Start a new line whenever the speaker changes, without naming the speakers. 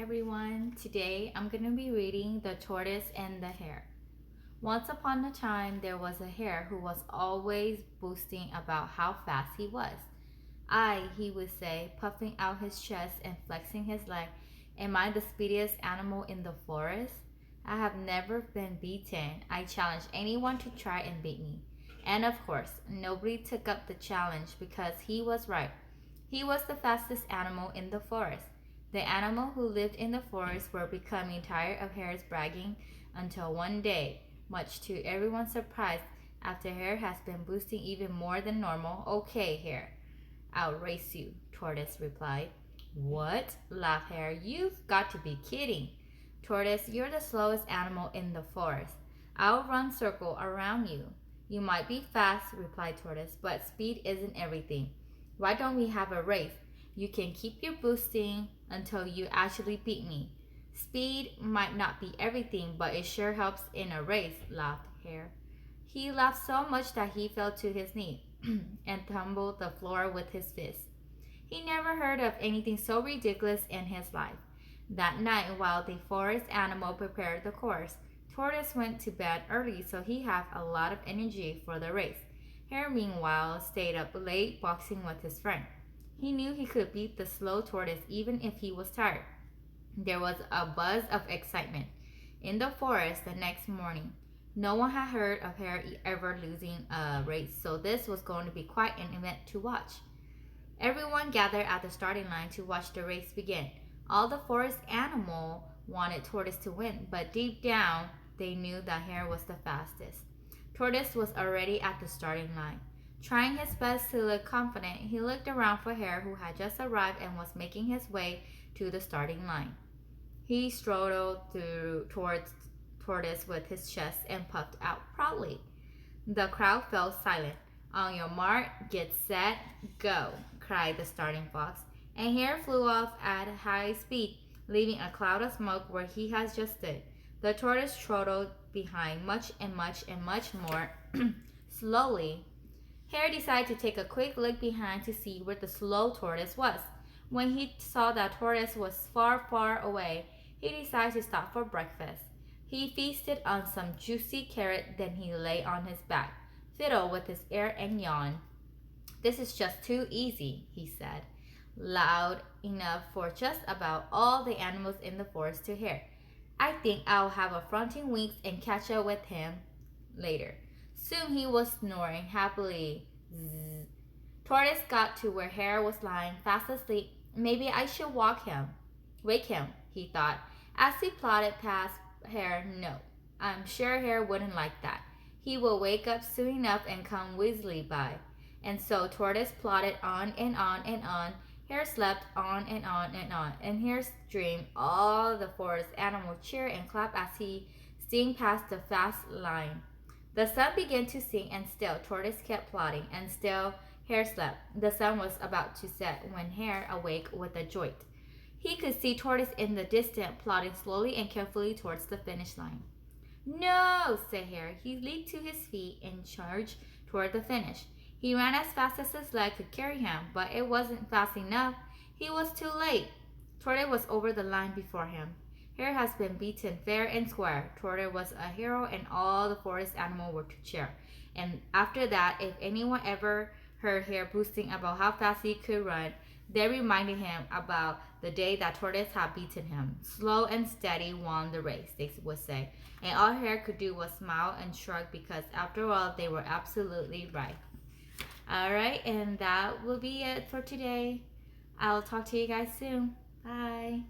everyone. Today I'm going to be reading The Tortoise and the Hare. Once upon a time, there was a hare who was always boasting about how fast he was. He would say, puffing out his chest and flexing his leg, am I the speediest animal in the forest? I have never been beaten. I challenge anyone to try and beat me. And of course, nobody took up the challenge because he was right. He was the fastest animal in the forest. The animals who lived in the forest were becoming tired of Hare's bragging until one day, much to everyone's surprise, after Hare has been boosting even more than normal. Okay, Hare, I'll race you, Tortoise replied. What? Laughed Hare. You've got to be kidding. Tortoise, you're the slowest animal in the forest. I'll run circle around you. You might be fast, replied Tortoise, but speed isn't everything. Why don't we have a race? You can keep your boosting until you actually beat me. Speed might not be everything, but it sure helps in a race, laughed Hare. He laughed so much that he fell to his knee and tumbled the floor with his fist. He never heard of anything so ridiculous in his life. That night, while the forest animal prepared the course, Tortoise went to bed early so he had a lot of energy for the race. Hare, meanwhile, stayed up late boxing with his friend. He knew he could beat the slow tortoise even if he was tired. There was a buzz of excitement in the forest the next morning. No one had heard of Hare ever losing a race, so this was going to be quite an event to watch. Everyone gathered at the starting line to watch the race begin. All the forest animals wanted Tortoise to win, but deep down, they knew that Hare was the fastest. Tortoise was already at the starting line. Trying his best to look confident, he looked around for Hare, who had just arrived and was making his way to the starting line. He strode towards Tortoise with his chest and puffed out proudly. The crowd fell silent. On your mark, get set, go, cried the starting fox, and Hare flew off at high speed, leaving a cloud of smoke where he had just stood. The tortoise trotted behind much more slowly. Hare decided to take a quick look behind to see where the slow tortoise was. When he saw that Tortoise was far away, he decided to stop for breakfast. He feasted on some juicy carrot, then he lay on his back, fiddled with his ear and yawned. This is just too easy, he said, loud enough for just about all the animals in the forest to hear. I think I'll have a fronting winks and catch up with him later. Soon he was snoring happily. Zzz. Tortoise got to where Hare was lying fast asleep. Maybe I should wake him, he thought. As he plodded past Hare, no, I'm sure Hare wouldn't like that. He will wake up soon enough and come whizzily by. And so Tortoise plodded on and on and on. Hare slept on and on and on. And Hare's dream, all the forest animals cheered and clapped as he steamed past the fast line. The sun began to sink, and still Tortoise kept plodding, and still Hare slept. The sun was about to set when Hare awoke with a jolt. He could see Tortoise in the distance, plodding slowly and carefully towards the finish line. No, said Hare. He leaped to his feet and charged toward the finish. He ran as fast as his leg could carry him, but it wasn't fast enough. He was too late. Tortoise was over the line before him. Hare has been beaten fair and square. Tortoise was a hero, and all the forest animals were to cheer. And after that, if anyone ever heard Hare boasting about how fast he could run, they reminded him about the day that Tortoise had beaten him. Slow and steady won the race, they would say. And all Hare could do was smile and shrug because, after all, they were absolutely right. Alright, and that will be it for today. I'll talk to you guys soon. Bye.